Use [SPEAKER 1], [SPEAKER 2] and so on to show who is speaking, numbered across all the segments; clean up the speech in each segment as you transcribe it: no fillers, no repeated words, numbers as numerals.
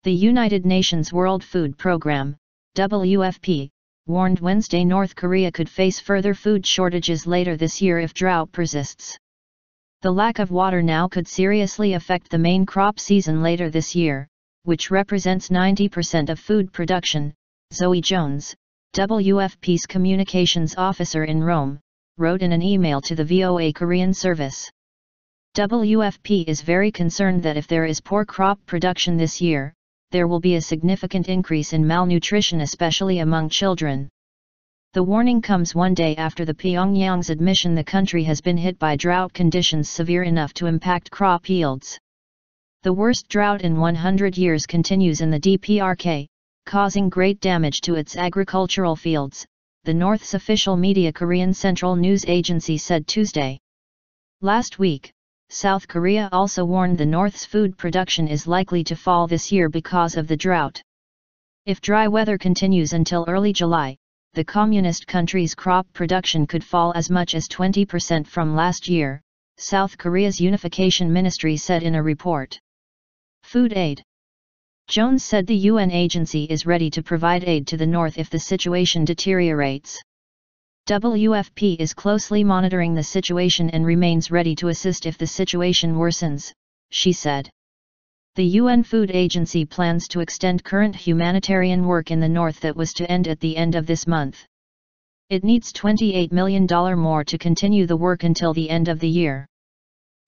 [SPEAKER 1] The United Nations World Food Programme, WFP, warned Wednesday North Korea could face further food shortages later this year if drought persists. The lack of water now could seriously affect the main crop season later this year, which represents 90% of food production, Zoe Jones, WFP's communications officer in Rome, wrote in an email to the VOA Korean service. WFP is very concerned that if there is poor crop production this year, there will be a significant increase in malnutrition, especially among children. The warning comes one day after the Pyongyang's admission the country has been hit by drought conditions severe enough to impact crop yields. The worst drought in 100 years continues in the DPRK, causing great damage to its agricultural fields, the North's official media Korean Central News Agency said Tuesday. Last week, South Korea also warned the North's food production is likely to fall this year because of the drought. If dry weather continues until early July, the communist country's crop production could fall as much as 20% from last year, South Korea's Unification Ministry said in a report. Food aid. Jones said the UN agency is ready to provide aid to the North if the situation deteriorates. WFP is closely monitoring the situation and remains ready to assist if the situation worsens, she said. The UN Food Agency plans to extend current humanitarian work in the North that was to end at the end of this month. It needs $28 million more to continue the work until the end of the year.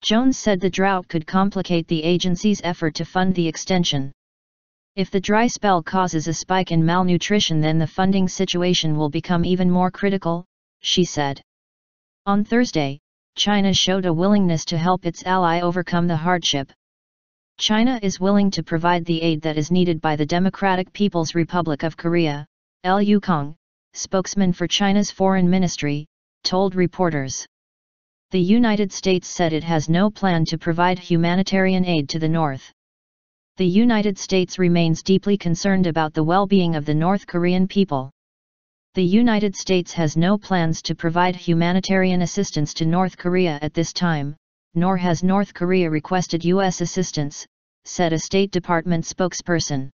[SPEAKER 1] Jones said the drought could complicate the agency's effort to fund the extension. If the dry spell causes a spike in malnutrition, then the funding situation will become even more critical, she said. On Thursday, China showed a willingness to help its ally overcome the hardship. China is willing to provide the aid that is needed by the Democratic People's Republic of Korea, Lu Kang, spokesman for China's foreign ministry, told reporters. The United States said it has no plan to provide humanitarian aid to the North. The United States remains deeply concerned about the well-being of the North Korean people. The United States has no plans to provide humanitarian assistance to North Korea at this time, nor has North Korea requested U.S. assistance, said a State Department spokesperson.